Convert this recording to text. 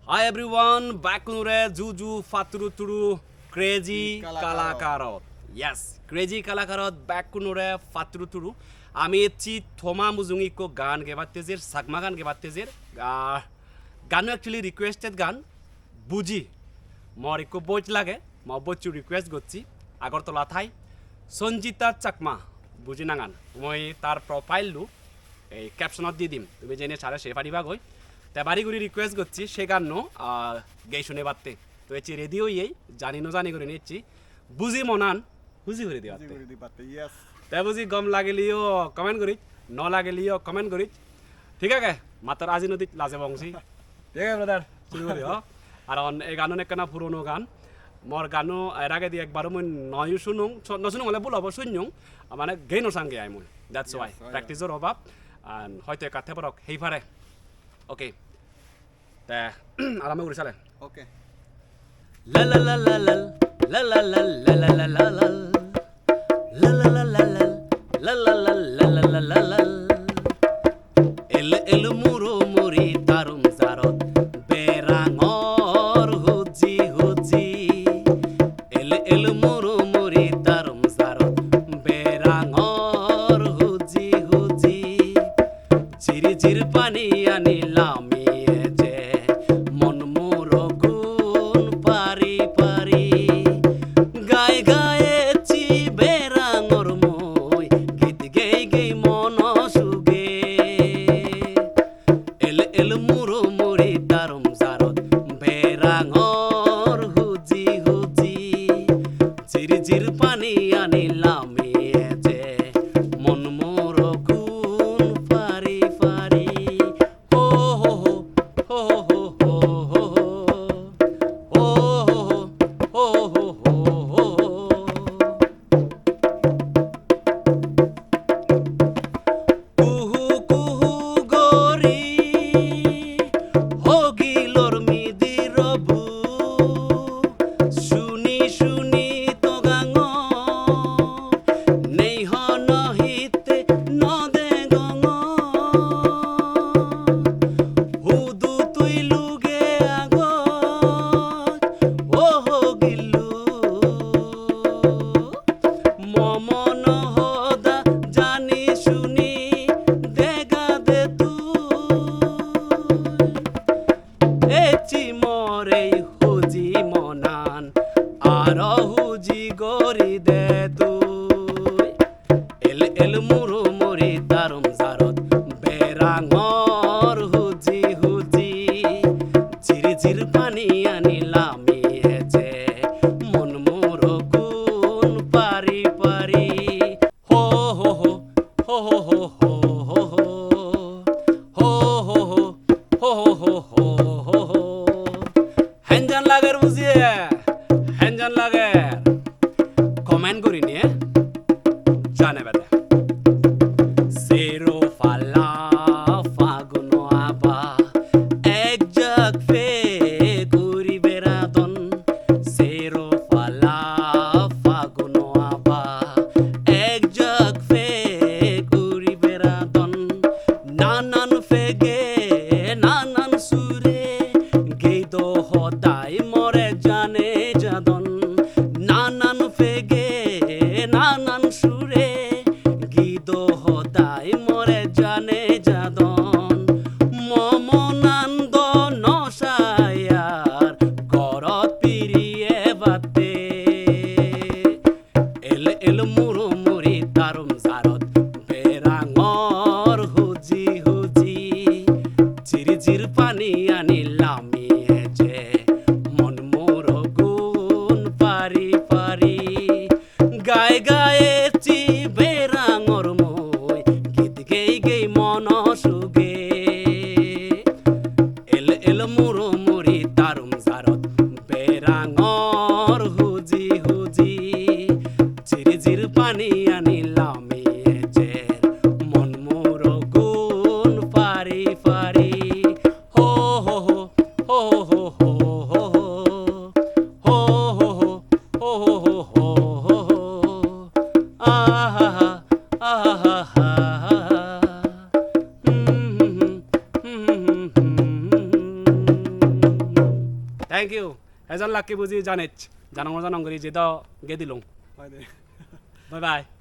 Hi everyone, back kunure Juju Faturu Turu Crazy Kalakarot. Yes, Crazy Kalakarot back kunure Faturu Turu. আমি এসছি থোমা মুজুঙিকো গান গেবাতেজের সাকমা গান গেবাতেজের গানও actually requested গান বুঝি মর একো বইট লাগে ম বইচু রিকোয়েস্ট করছি আগরতলা থাই সঞ্জিতা চাকমা বুঝি নাঙান মই তার প্রোফাইলটো এই ক্যাপশনত দি দিম তুমি জেনে সারা সে পারিবা গই তে বাড়ি গুলি রিকোয়েস্ট করছি সে গানও গেই শুনে বাড়তে তো এসছি রেডি হইয়েই জানি জানি করে নিচ্ছি বুঝি মনান বুঝি করে দিবা তাই বুঝি গম লাগেলিও কমেন্ট করি ন লাগেলিও কমেন্ট করি ঠিক আছে মাত্র আজি নদীত লাজে বংশী ঠিক আছে ব্রাদার শুরু করি আর এই গানো একখানা পুরনো গান মোর গানো এর আগে দিয়ে একবারও মই নয় শুনুং নশুনুং হলে বলব শুনুং মানে গেই নসাঙ্গে আই মই দ্যাটস ওয়াই প্র্যাকটিসের অভাব হয়তো কাথে পরক হেই পারে ওকে তা আরামে করে চালে ওকে লা লা লা লা লা লা লা লা লা লা লা লা লা La la la la la la la la la la la la el muro muri tarum zarot berangor huji huji el muro muri tarum zarot berangor huji huji chiri chir pani anilam je mon muro gun pari pari gaye gaye chi পানি আনিলাম যে মন মোর গুণ পারি পারি হো হো হো হো হো হো হো হো হো হো কুহু কুহু গরি হগিলর মিদির বু শুনি শুনি হুজি গরি দে তুই এল মুরু মুরি দারুম জারত বেরাঙর হুজি হুজি চিরি চির পানি আনিলাম যে মন মোর গুণ পারি পারি হো হো হো হো হো হো হো হো হো হো হো হো হো হো হ্যাঞ্জান লাগের বুঝিয়ে হ্যাঞ্জান লাগে কমেন্ট করি নিয়ে জানে বেদে সেরো ফালা ফাগুন আবা এক জাগ ফে ঘুরি বেড়াতন সেরো ফালা ফাগুন আবা এক জাগ ফে ঘুরি বেড়াতন নানান ফেগে নানান সুরে গেই দো হতাই মরে জানে যাদন নানান ফেগে নানান সুরে গীত হতাই মরে জানে যাদন মমনান্দ নসায়ার গরত পিরিয়ে বাতে এল মুরু মুরি দারুম জারত বেরাঙর হুজি হুজি চিরি চির পানি আনিলাম যে মন মোর গুণ পারি পারি গায়ে গায়ে চি বেরাঙর মই গীত গেই গেই মন সুগে এল মুরু মুরি তারুম জারত বেরাঙর হুজি হুজি চিরি চির পানি আনিলাম যে মন মোর গুণ পারি পারি হো হো হো হো Thank you. Ejan lucky buji janech. Janong janong gari jeda ge dilong. Bye. Bye bye.